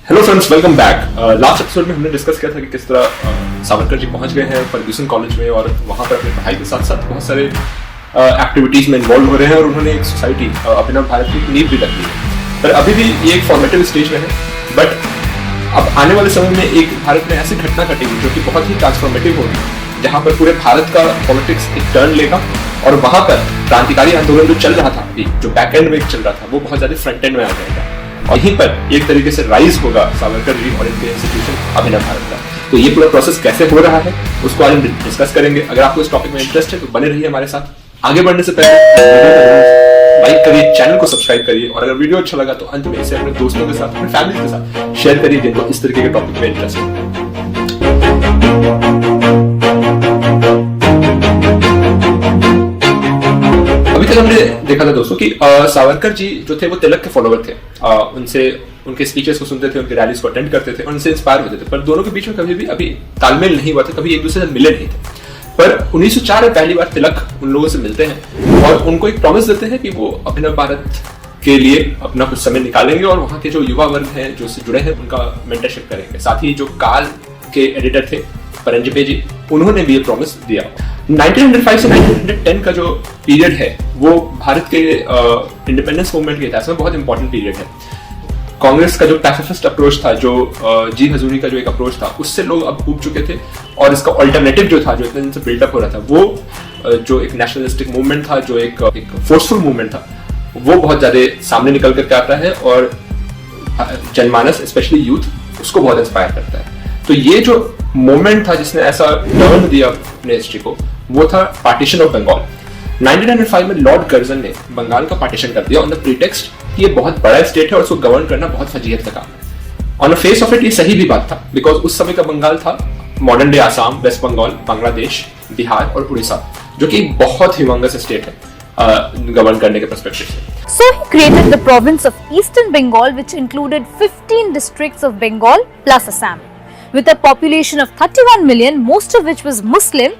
Hello friends, welcome back. Last episode में हमने discuss किया था कि किस तरह सावरकर जी पहुंच गए हैं फर्ग्यूसन कॉलेज में और वहां पर अपनी पढ़ाई के साथ साथ बहुत सारे एक्टिविटीज में इन्वॉल्व हो रहे हैं और उन्होंने एक सोसाइटी अभिनव भारत की नींव भी रख दी है। पर अभी भी ये एक फॉर्मेटिव स्टेज में है, बट अब आने वाले समय में एक भारत में ऐसी घटना घटेगी जो कि बहुत ही ट्रांसफॉर्मेटिव होगी, जहाँ पर पूरे भारत का पॉलिटिक्स एक टर्न लेगा और वहां पर क्रांतिकारी आंदोलन जो चल रहा था अभी, जो बैक एंड में चल रहा था, वो बहुत ज्यादा फ्रंट एंड में आ जाएगा और यहीं पर एक तरीके से राइज होगा सावरकर जी और इनके इंस्टीट्यूशन अभिनव भारत का। तो ये पूरा प्रोसेस कैसे हो रहा है उसको आज हम डिस्कस करेंगे। अगर आपको इस टॉपिक में इंटरेस्ट है तो बने रहिए हमारे साथ। आगे बढ़ने से पहले लाइक करिए, चैनल को सब्सक्राइब करिए और अगर वीडियो अच्छा लगा तो अंत में इसे अपने दोस्तों के साथ, अपने फैमिली के साथ शेयर करिए जिनको इस तरीके के टॉपिक में इंटरेस्ट है। अभी तक हमने देखा था दोस्तों कि सावरकर जी जो थे वो तिलक के फॉलोवर थे। उनसे उनके स्पीचेस को सुनते थे, उनके रैलीज को अटेंड करते थे और उनसे इंस्पायर होते थे, पर दोनों के बीच में कभी भी अभी तालमेल नहीं हुआ था, कभी एक दूसरे से मिले नहीं थे। पर 1904 में पहली बार तिलक उन लोगों से मिलते हैं और उनको एक प्रॉमिस देते हैं कि वो अभिनव भारत के लिए अपना कुछ समय निकालेंगे और वहां के जो युवा वर्ग हैं जो इससे जुड़े हैं उनका मेंटरशिप करेंगे। साथ ही जो काल के एडिटर थे परंजपे जी, उन्होंने भी ये प्रॉमिस दिया। 1905 से 1910 का जो पीरियड है वो भारत के इंडिपेंडेंस मूवमेंट के इतिहास में बहुत इंपॉर्टेंट पीरियड है। कांग्रेस का जो पैसिफिस्ट अप्रोच था, जो जी हजूरी का जो एक अप्रोच था, उससे लोग अब ऊब चुके थे और इसका ऑल्टरनेटिव जो था, जो इतने दिन से बिल्डअप हो रहा था, वो जो एक नेशनलिस्टिक मूवमेंट था, जो एक फोर्सफुल मूवमेंट था, वो बहुत ज्यादा सामने निकल करके आता है और जनमानस स्पेशली यूथ उसको बहुत इंस्पायर करता है। तो ये जो मोमेंट था जिसने ऐसा टर्न दिया अपने हिस्ट्री को, वो था पार्टीशन ऑफ बंगाल। 1905 में लॉर्ड कर्जन ने बंगाल का पार्टीशन कर दिया ऑन द प्रीटेक्स्ट कि ये बहुत बड़ा स्टेट है और उसको गवर्न करना बहुत फजीहत का काम है। On the face of it ये सही भी बात था, बिकॉज उस समय का बंगाल था modern day Assam, West Bengal, Bangladesh, Bihar और उड़ीसा, जो कि बहुत ह्यूमंगस स्टेट है गवर्न करने के पर्सपेक्टिव से। So he created the province of Eastern Bengal, which included 15 districts of Bengal plus Assam. With a population of 31 million, most of which was Muslim,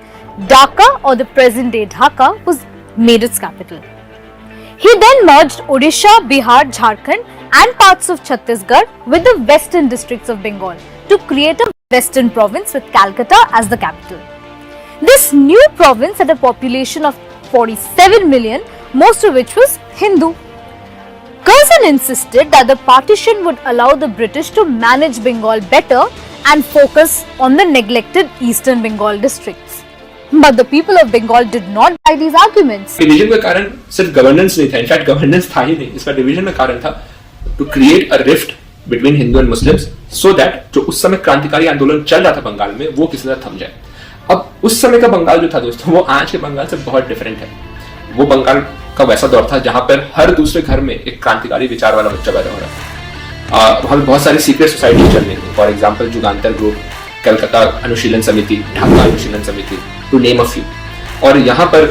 Dhaka or the present day Dhaka was made its capital. He then merged Odisha, Bihar, Jharkhand and parts of Chhattisgarh with the western districts of Bengal to create a western province with Calcutta as the capital. This new province had a population of 47 million, most of which was Hindu. Curzon insisted that the partition would allow the British to manage Bengal better and focus on the neglected Eastern Bengal districts. But the people of Bengal did not buy these arguments. Division का कारण सिर्फ governance नहीं था, in fact governance था ही नहीं, इसका division का कारण था to create a rift between Hindu and Muslims so that जो उस समय क्रांतिकारी आंदोलन चल रहा था बंगाल में वो किसी तरह थम जाए। अब उस समय का बंगाल जो था दोस्तों, वो आज के बंगाल से बहुत डिफरेंट है। वो बंगाल का वैसा दौर था जहां पर हर दूसरे घर में एक क्रांतिकारी विचार वाला बच्चा पैदा हो रहा था। वहां बहुत सारी सीक्रेट सोसाइटी चल रही थी, for example Jugantar group, Calcutta Anushilan Samiti, Dhaka अनुशीलन समिति, टू नेम अ फ्यू। और यहाँ पर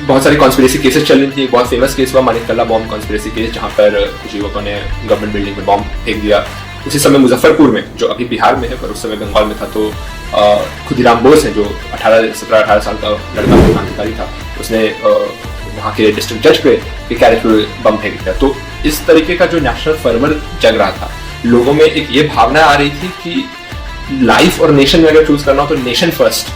बहुत सारी कॉन्स्पिरेसी केसेस चल रही थी। एक बहुत फेमस केस हुआ मानिककल्ला बॉम्ब कॉन्स्पिरेसी केस, जहाँ पर कुछ युवकों ने गवर्नमेंट बिल्डिंग में बॉम्ब फेंक दिया। उसी समय मुजफ्फरपुर में, जो अभी बिहार में है पर उस समय बंगाल में था, तो खुदीराम बोस है जो 17-18 साल का लड़का क्रांतिकारी था, उसने वहाँ के डिस्ट्रिक्ट जज पे कैरेट बम फेंक दिया। तो इस तरीके का जो नेशनल फर्वर जग रहा था, लोगों में एक ये भावना आ रही थी कि लाइफ और नेशन में अगर चूज करना हो तो नेशन फर्स्ट,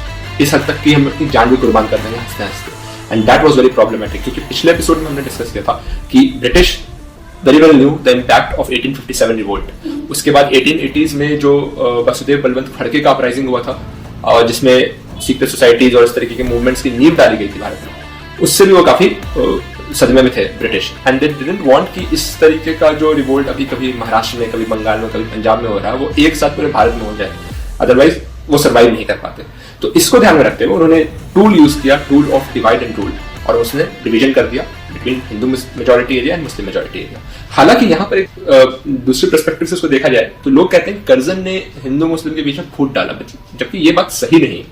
इस हद तक कि हम अपनी जान भी कुर्बान कर देंगे हंसते हंसते। And that was very problematic, क्योंकि पिछले एपिसोड में हमने डिस्कस किया था कि British very well new the impact of 1857 revolt. उसके बाद 1880s में जो वासुदेव बलवंत फड़के का अपराइजिंग हुआ था, जिसमें सीक्रेट सोसाइटीज और इस तरीके के मूवमेंट्स की नींव डाली गई थी भारत में, उससे भी वो काफी सदमे में थे British. And they didn't want कि इस तरीके का जो रिवोल्ट अभी कभी महाराष्ट्र में, कभी बंगाल में, कभी पंजाब में हो रहा है, वो एक साथ पूरे भारत में हो जाए, अदरवाइज वो सर्वाइव नहीं कर पाते। तो इसको ध्यान में रखते हुए उन्होंने टूल यूज किया, tool of divide and rule, और उसने डिवीजन कर दिया between Hindu majority area and Muslim majority area. हालांकि यहाँ पर एक दूसरे पर्सपेक्टिव से उसको देखा जाए तो लोग कहते हैं कर्जन ने हिंदू मुस्लिम के बीच में फूट डाला, जबकि ये बात सही नहीं।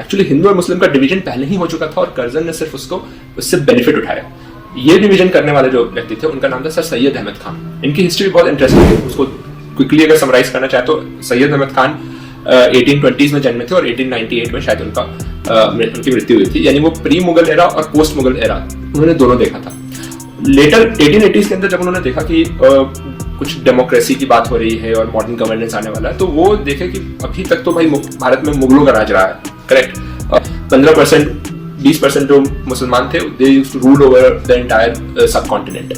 एक्चुअली हिंदू और मुस्लिम का डिवीजन पहले ही हो चुका था और कर्जन ने सिर्फ उससे बेनिफिट उठाया। ये डिवीजन करने वाले जो व्यक्ति थे उनका नाम था सर सैयद अहमद खान। इनकी हिस्ट्री बहुत इंटरेस्टिंग है, उसको क्विकली अगर समराइज करना चाहे तो सैयद अहमद खान 1820s में जन्मे थे और 1898 में शायद उनकी मृत्यु हुई थी। यानी वो प्री मुगल एरा और पोस्ट मुगल एरा उन्होंने दोनों देखा था। लेटर 1880s के अंदर जब उन्होंने देखा कि कुछ डेमोक्रेसी की बात हो रही है और मॉडर्न गवर्नेंस आने वाला है, तो वो देखे कि अभी तक तो भाई भारत में मुगलों का राज रहा है, करेक्ट। 15% 20% जो मुसलमान थे they used to rule over the entire subcontinent,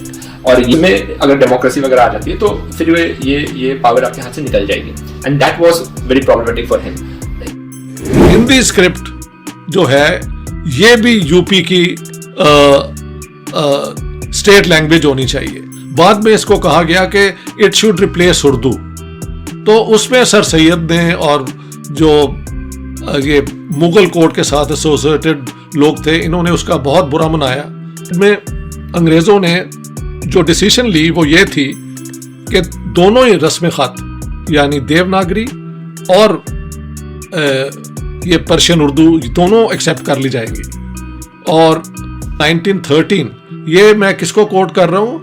और ये में अगर डेमोक्रेसी वगैरह आ जाती है तो फिर ये पावर आपके हाथ से निकल जाएगी, and that was very problematic for him. Hindi script जो है ये भी यूपी की स्टेट लैंग्वेज होनी चाहिए। बाद में इसको कहा गया कि इट शुड रिप्लेस उर्दू, तो उसमें सर सैयद ने और जो ये मुगल कोर्ट के साथ एसोसिएटेड लोग थे, इन्होंने उसका बहुत बुरा मनाया। में अंग्रेज़ों ने जो डिसीजन ली वो ये थी कि दोनों ही रस्म ख़त यानी देवनागरी और ये पर्शियन उर्दू दोनों एक्सेप्ट कर ली जाएंगी। और 1913, ये मैं किसको कोट कर रहा हूँ,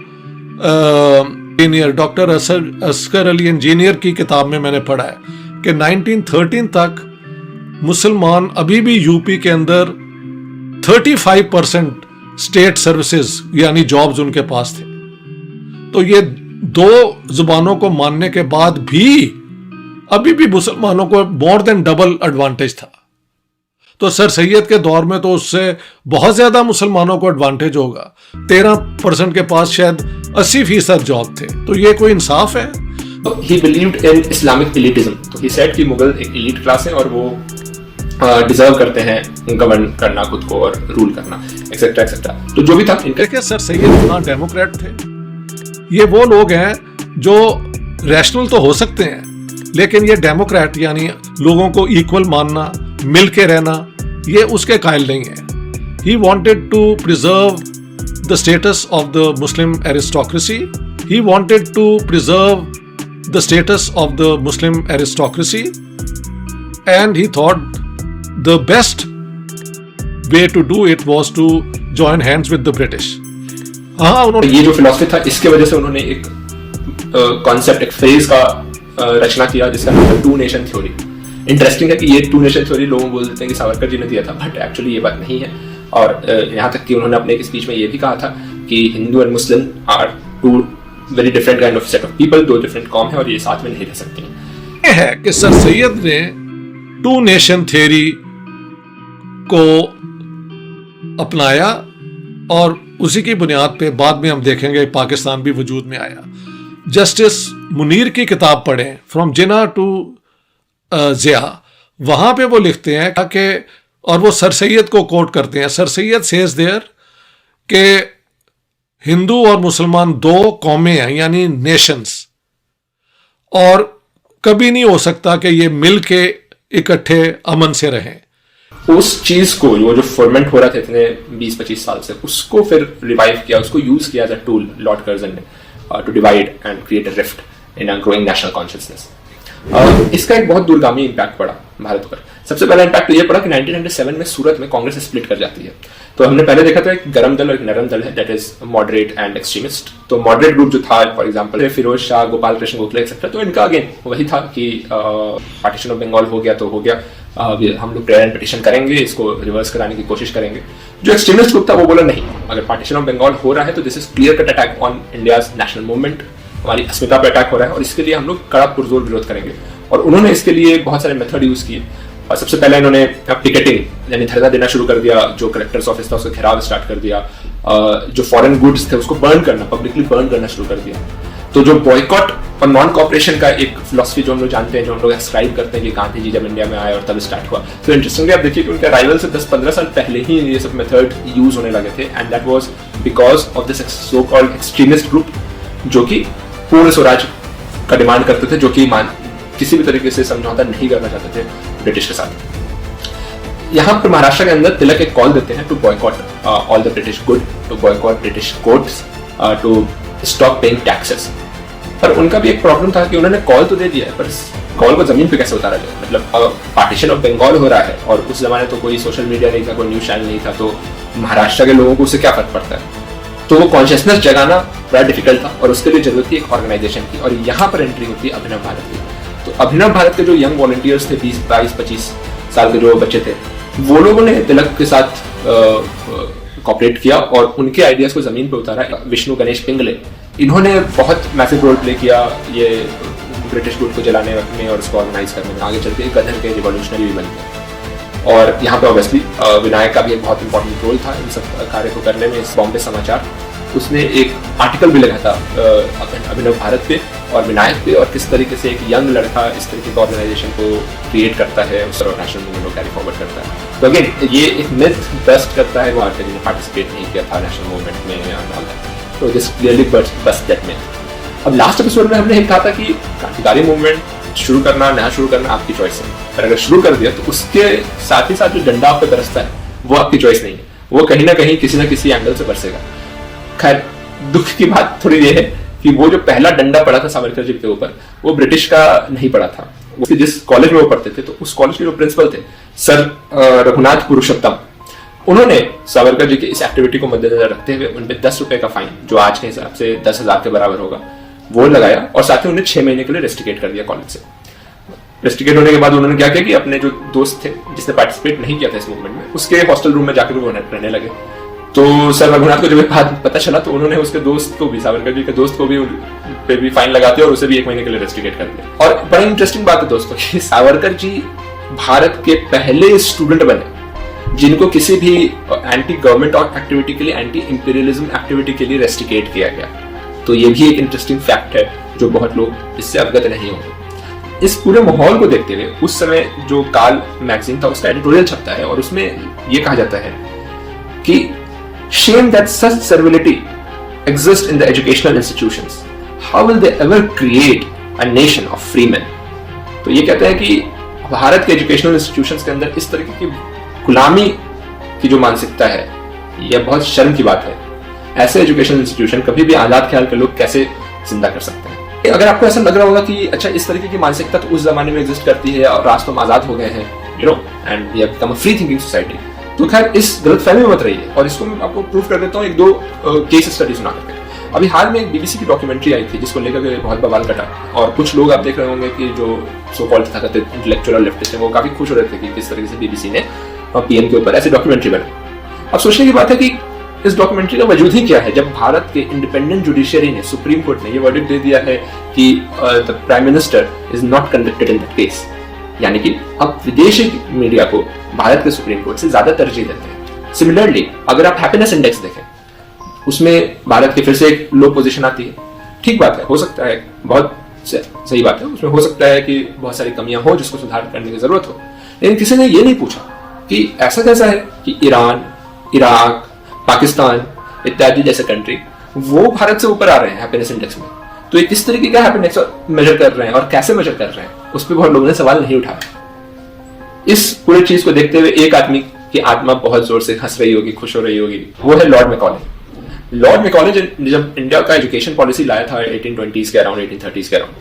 engineer doctor Asghar Ali engineer की किताब में मैंने पढ़ा है कि 1913 तक मुसलमान अभी भी यूपी के अंदर 35% स्टेट सर्विसेज यानी जॉब्स उनके पास थे। तो ये दो जुबानों को मानने के बाद भी अभी भी मुसलमानों को मोर देन डबल एडवांटेज था। तो सर सैयद के दौर में तो उससे बहुत ज्यादा मुसलमानों को एडवांटेज होगा। 13% के पास शायद 80% जॉब थे। तो ये कोई इंसाफ है? He believed in Islamic elitism. तो he said कि मुगल एक elite क्लास है और वो डिजर्व करते हैं गवर्न करना खुद को और रूल करना, एक्सेट्रा एक्सेट्रा। तो जो भी था, देखिए सर सैयद ना डेमोक्रेट थे। ये वो लोग हैं जो रैशनल तो हो सकते हैं, लेकिन ये डेमोक्रेट यानी लोगों को इक्वल मानना, मिल के रहना, ये उसके कायल नहीं है। He wanted to preserve the status of the Muslim aristocracy. He wanted to preserve the status of the Muslim aristocracy, and he thought the best way to do it was to join hands with the British. हाँ, उन्होंने ये जो philosophy था, इसके वजह से उन्होंने एक कॉन्सेप्ट, एक फ्रेज का रचना किया जिसका नाम है टू नेशन थ्योरी। इंटरेस्टिंग है कि ये टू नेशन थ्योरी लोग बोल देते हैं कि सावरकर जी ने दिया था, बट एक्चुअली ये बात नहीं है। और यहाँ तक कि उन्होंने अपने एक स्पीच में ये भी कहा था कि Hindu and Muslim are two very different kind of set of people, दो डिफरेंट कौम है और ये साथ में नहीं रह सकती। ये है कि सर सैयद ने टू नेशन थ्योरी को अपनाया और उसी की बुनियाद पे बाद में हम देखेंगे पाकिस्तान भी वजूद में आया। जस्टिस मुनीर की किताब पढ़ें, फ्रॉम जिना टू ज़िया, वहां पे वो लिखते हैं कि, और वो सर सैयद को कोट करते हैं। सर सैयद सेज देयर कि हिंदू और मुसलमान दो कौमें हैं यानी नेशंस, और कभी नहीं हो सकता कि ये मिल के इकट्ठे अमन से रहें। उस चीज को वो जो फॉर्मेंट हो रहा था इतने 20-25 साल से, उसको फिर रिवाइव किया, उसको यूज किया as a tool Lord Curzon ने to divide and create a rift in a growing national consciousness. इसका एक बहुत दूरगामी इम्पैक्ट पड़ा भारत पर। सबसे पहला इम्पैक्ट तो ये पड़ा कि 1997 में सूरत में कांग्रेस स्प्लिट कर जाती है। तो हमने पहले देखा था एक गरम दल और एक नरम दल है, that is moderate and extremist. तो मॉडरेट ग्रुप जो था, for example Firoz Shah, Gopal Krishna Gokhale etcetera, तो इनका अगेन वही था कि पार्टीशन ऑफ बंगाल हो गया तो हो गया, हम लोग प्रेयर एंड पिटीशन करेंगे, इसको रिवर्स कराने की कोशिश करेंगे। जो एक्सट्रीमिस्ट ग्रुप था वो बोला नहीं, अगर पार्टीशन ऑफ बंगाल हो रहा है तो this is clear cut attack on India's national movement, हमारी अस्मिता पर अटैक हो रहा है और इसके लिए हम लोग कड़ा पुरजोर विरोध करेंगे। और उन्होंने इसके लिए बहुत सारे मेथड यूज किए। और सबसे पहले इन्होंने पिकेटिंग यानी धरना देना शुरू कर दिया, जो कलेक्टर्स ऑफिस था उसको घेराव स्टार्ट कर दिया, जो फॉरेन गुड्स थे उसको बर्न करना, पब्लिकली बर्न करना शुरू कर दिया। तो जो बॉयकॉट और नॉन कॉपरेशन का एक फिलॉसफी जो हम लोग जानते हैं, जो हम लोग एस्क्राइब करते हैं कि गांधी जी जब इंडिया में आए और तब स्टार्ट हुआ, तो इंटरेस्टिंगली आप देखिए कि उनके अराइवल से 10-15 साल पहले ही ये सब मेथड यूज होने लगे थे, and that was because of this so called extremist group जो कि पूर्ण स्वराज का डिमांड करते थे, जो कि किसी भी तरीके से समझौता नहीं करना चाहते थे ब्रिटिश के साथ। यहाँ पर महाराष्ट्र के अंदर तिलक एक कॉल देते हैं to boycott all the British good, to boycott British courts, to stop paying taxes. पर उनका भी एक प्रॉब्लम था कि उन्होंने कॉल तो दे दिया है, पर कॉल को जमीन पे कैसे उतारा जाए। मतलब पार्टीशन ऑफ बंगाल हो रहा है और उस जमाने तो कोई सोशल मीडिया नहीं था, कोई न्यूज चैनल नहीं था, तो महाराष्ट्र के लोगों को उससे क्या फर्क पड़ता है। तो वो कॉन्शियसनेस जगाना बड़ा डिफिकल्ट था और उसके लिए जरूरत थी एक ऑर्गेनाइजेशन की, और यहाँ पर एंट्री होती है अभिनव भारत की। तो अभिनव भारत के जो यंग वॉलंटियर्स थे, 20-22-25 साल के जो बच्चे थे, वो लोगों ने तिलक के साथ कॉपरेट किया और उनके आइडियाज को जमीन पर उतारा। विष्णु गणेश पिंगले इन्होंने बहुत मैसिव रोल प्ले किया ये ब्रिटिश गुट को जलाने में और उसको ऑर्गेनाइज करने में। आगे चलते गदर के रिवॉल्यूशनरी भी बन गए। और यहाँ पे ऑब्वियसली विनायक का भी एक बहुत इंपॉर्टेंट रोल था इन सब कार्य को करने में। इस बॉम्बे समाचार उसने एक आर्टिकल भी लिखा था अभिनव भारत पे और विनायक पे, और किस तरीके से एक यंग लड़का इस तरीके का ऑर्गेनाइजेशन को क्रिएट करता है, उस नेशनल मूवमेंट को कैरी फॉरवर्ड करता है। तो अगेन ये एक मिथ बस्ट करता है भारत ने पार्टिसिपेट नहीं किया था नेशनल मूवमेंट में। तो this clearly bust that myth. अब लास्ट एपिसोड में हमने ये कहा था कि क्रांतिकारी मूवमेंट शुरू करना ना शुरू करना आपकी चॉइस है, पर अगर शुरू कर दिया तो उसके साथ ही साथ जो डंडा आप पे बरसता है वो आपकी चॉइस नहीं है, वो कहीं ना कहीं किसी ना किसी एंगल से बरसेगा। खैर दुख की बात थोड़ी ये है कि वो जो पहला डंडा पड़ा था सावरकर जी के ऊपर वो ब्रिटिश का नहीं पड़ा था। वो जिस कॉलेज में वो पढ़ते थे तो उस कॉलेज के जो प्रिंसिपल थे सर रघुनाथ पुरुषोत्तम, उन्होंने सावरकर जी की इस एक्टिविटी को मद्देनजर रखते हुए उन पे 10 रुपए का फाइन, जो आज के हिसाब से 10,000 के बराबर होगा, वो लगाया और साथ ही उन्हें 6 महीने के लिए रेस्ट्रिकेट कर दिया कॉलेज से। रेस्ट्रिकेट होने के बाद उन्होंने क्या किया कि अपने जो दोस्त थे जिसने पार्टिसिपेट नहीं किया था इस मूवमेंट में उसके हॉस्टल रूम में जाकर वो रहने लगे। तो सर रघुनाथ को जब बात पता चला तो उन्होंने उसके दोस्त को भी, सावरकर जी के दोस्त को भी पे भी फाइन लगाते और उसे भी 1 महीने के लिए रेस्ट्रिकेट कर दिया। और बड़ा इंटरेस्टिंग बात है दोस्तों कि सावरकर जी भारत के पहले स्टूडेंट बने जिनको किसी भी एंटी गवर्नमेंट और एक्टिविटी के लिए, एंटी इंपीरियलिज्म एक्टिविटी के लिए रेस्ट्रिकेट किया गया। तो ये भी एक इंटरेस्टिंग फैक्ट है जो बहुत लोग इससे अवगत नहीं होंगे। इस पूरे माहौल को देखते हुए उस समय जो काल मैगजीन था उसका एडिटोरियल छपता है और उसमें ये कहा जाता है कि shame that such servility exists in the educational institutions. How will they ever create a nation of free men? तो ये कहते हैं कि भारत के एजुकेशनल इंस्टीट्यूशंस के अंदर इस तरीके की गुलामी की जो मानसिकता है यह बहुत शर्म की बात है। ऐसे एजुकेशनल इंस्टीट्यूशन कभी भी आजाद ख्याल के लोग कैसे जिंदा कर सकते हैं? अगर आपको ऐसा लग रहा होगा कि अच्छा इस तरीके की मानसिकता तो उस जमाने में एग्जिस्ट करती है और आज तो हम आजाद हो गए हैं, you know, and we have become a free thinking society, तो खैर इस गलतफहमी में मत रहिए। और इसको मैं आपको प्रूव कर देता हूँ 1-2 केस स्टडी सुना करके। अभी हाल में एक बीबीसी की डॉक्यूमेंटरी आई थी जिसको लेकर के बहुत बवाल कटा और कुछ लोग आप देख रहे होंगे कि जो सो कॉल्ड तथाकथित इंटेलेक्चुअल और लेफ्टिस्ट हैं वो काफी खुश हो रहे थे कि किस तरीके से बीबीसी ने पीएम के ऊपर ऐसी डॉक्यूमेंट्री बनाई। अब सोचने की बात है कि इस डॉक्यूमेंट्री का वजूद ही क्या है जब भारत के इंडिपेंडेंट जुडिशियरी ने, सुप्रीम कोर्ट ने ये वर्डिक्ट दे दिया है कि the prime minister is not convicted in that case. यानी कि अब विदेशी मीडिया को भारत के सुप्रीम कोर्ट से ज्यादा तरजीह देते हैं। सिमिलरली अगर आप हैप्पीनेस इंडेक्स देखें उसमें भारत की फिर से एक लो पोजीशन आती है। ठीक बात है, हो सकता है, बहुत सही बात है, उसमें हो सकता है कि बहुत सारी कमियां हो जिसको सुधार करने की जरूरत हो, लेकिन किसी ने ये नहीं पूछा कि ऐसा कैसा है कि ईरान, इराक, पाकिस्तान इत्यादि जैसे कंट्री वो भारत से ऊपर आ रहे हैं हैप्पीनेस इंडेक्स में। तो ये किस तरीके का हैप्पीनेस मेजर कर रहे हैं और कैसे मेजर कर रहे हैं उस पर बहुत लोगों ने सवाल नहीं उठाया। इस पूरी चीज को देखते हुए एक आदमी की आत्मा बहुत जोर से हंस रही होगी, खुश हो रही होगी, वो है लॉर्ड मैकॉले। लॉर्ड मैकॉले जब इंडिया का एजुकेशन पॉलिसी लाया था 1820s के अराउंड, 1830s के अराउंड,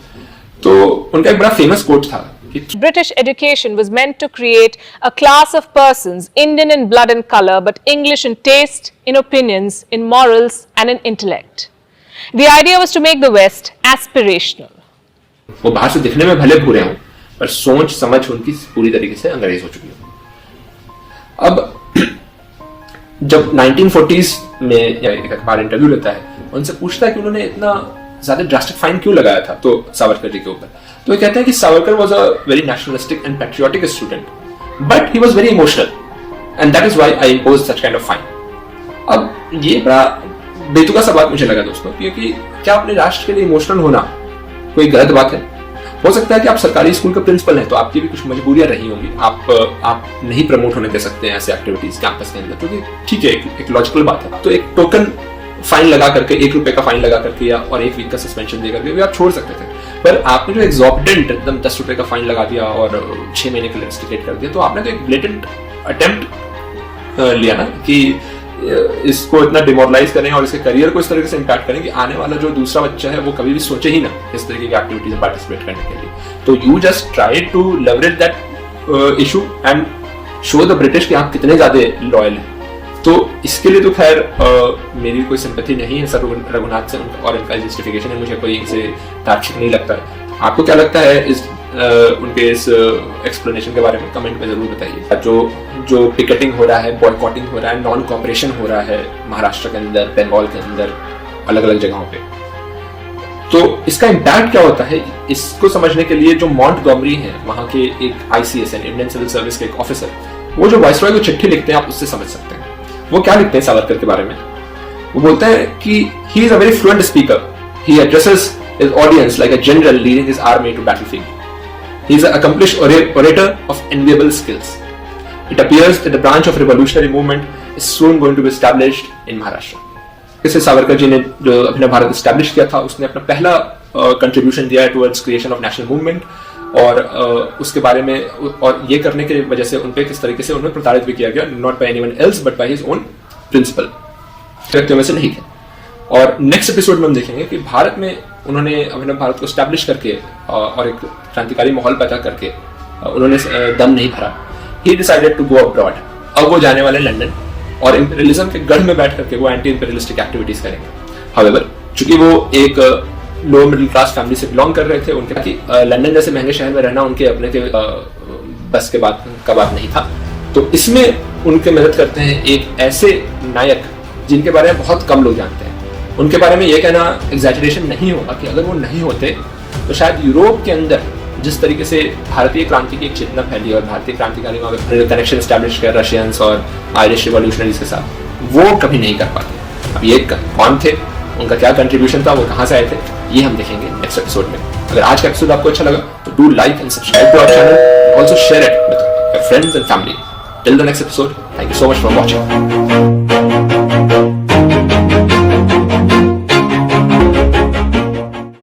तो उनका एक बड़ा फेमस कोट था कि British education was meant to create a class of persons Indian in blood and color but English in taste, in opinions, in morals and in intellect. The idea was to make the West aspirational. वो बाहर से दिखने में भले भूरे हों पर सोच समझ उनकी पूरी तरीके से अंग्रेज हो चुकी हो। अब जब 1940s में एक अखबार इंटरव्यू लेता है, उनसे पूछता है कि उन्होंने इतना ज्यादा ड्रास्टिक फाइन क्यों लगाया था तो सावरकर जी के ऊपर, तो ये कहते हैं कि Savarkar was a very nationalistic and patriotic student but he was very emotional and that is why I impose such kind of fine. अब ये बड़ा बेतुका सा बात मुझे लगा दोस्तों, क्योंकि क्या अपने राष्ट्र के लिए इमोशनल होना कोई गलत बात है? हो सकता है कि आप सरकारी स्कूल के प्रिंसिपल हैं तो आपकी भी कुछ मजबूरियां रही होंगी, आप नहीं प्रमोट होने दे सकते हैं ऐसे एक्टिविटीज कैंपस के अंदर, क्योंकि ठीक है एक लॉजिकल बात है। तो एक टोकन फाइन लगा करके, 1 रुपए का फाइन लगा करके या और 1 वीक का सस्पेंशन दे करके भी आप छोड़ सकते थे, पर आपने जो एग्जॉर्बिटेंट एकदम 10 रुपए का फाइन लगा दिया और 6 महीने के लिए रेस्ट्रिकेट कर दिया, तो आपने तो एक ब्लेटेंट अटेम्प्ट लिया ना कि इसको इतना डिमोरलाइज करें और इसके करियर को इस तरीके से इम्पैक्ट करें कि आने वाला जो दूसरा बच्चा है वो कभी भी सोचे ही ना इस तरीके की एक्टिविटीज में पार्टिसिपेट करने के लिए। तो you just try to leverage that issue and show the British कि आप कितने ज्यादा लॉयल हैं। तो इसके लिए तो खैर मेरी कोई सिंपैथी नहीं है सर रघुनाथ से और इनका जस्टिफिकेशन है मुझे कोई इनसे तार्किक नहीं लगता है। आपको क्या लगता है इस उनके इस एक्सप्लेनेशन के बारे में कमेंट में जरूर बताइए। जो पिकेटिंग हो रहा है, बॉयकॉटिंग हो रहा है, नॉन कॉपरेशन हो रहा है महाराष्ट्र के अंदर, बंगाल के अंदर, अलग अलग जगहों पे, तो इसका इम्पैक्ट क्या होता है, इसको समझने के लिए जो मॉन्टगोमरी है वहां के एक ICS इंडियन सिविल सर्विस के एक ऑफिसर, वो जो वाइसरॉय को चिट्ठी लिखते हैं आप उससे समझ सकते हैं। वो क्या लिखते हैं सावरकर के बारे में, वो बोलते हैं कि he is a very fluent speaker, he addresses his audience like a general leading his army to battlefield, he is an accomplished orator of enviable skills. It appears that the branch of revolutionary movement is soon going to be established in Maharashtra. इससे सावरकर जी ने जो अभिनव Bharat establish किया था, उसने अपना पहला contribution दिया है towards creation of national movement, और उसके बारे में, और ये करने की वजह से उन पे किस तरीके से उन्हें प्रताड़ित भी किया गया, not by anyone else but by his own principal, व्यक्तियों में से नहीं थे। और नेक्स्ट एपिसोड में हम देखेंगे कि भारत में उन्होंने अभिनव भारत को स्टैब्लिश करके और एक क्रांतिकारी माहौल पैदा करके उन्होंने दम नहीं भरा। He decided to go abroad. अब वो जाने वाले लंदन और इंपीरियलिज्म के गढ़ में बैठ करके वो एंटी इंपीरियलिस्टिक एक्टिविटीज करेंगे। हाउएवर, चूंकि वो एक लोअर मिडिल क्लास फैमिली से बिलोंग कर रहे थे, उनके कि लंदन जैसे महंगे शहर में रहना उनके अपने के बस के बात का बात नहीं था। तो इसमें उनके मदद करते हैं एक ऐसे नायक जिनके बारे में बहुत कम लोग जानते हैं। उनके बारे में यह कहना एग्जैजरेशन नहीं होगा कि अगर वो नहीं होते तो शायद यूरोप के अंदर जिस तरीके से भारतीय क्रांति की एक चेतना फैली और भारतीय क्रांतिकारी वहां कनेक्शन स्टैब्लिश कर रशियंस और आयरिश रिवॉल्यूशनरीज के साथ, वो कभी नहीं कर पाते। अब ये कौन थे, उनका क्या कंट्रीब्यूशन था, वो कहाँ से आए थे, ये हम देखेंगे नेक्स्ट एपिसोड में। अगर आज का एपिसोड आपको अच्छा लगा तो do like and subscribe to our channel, also share it with your friends and family. Till the next episode, thank you so much for watching.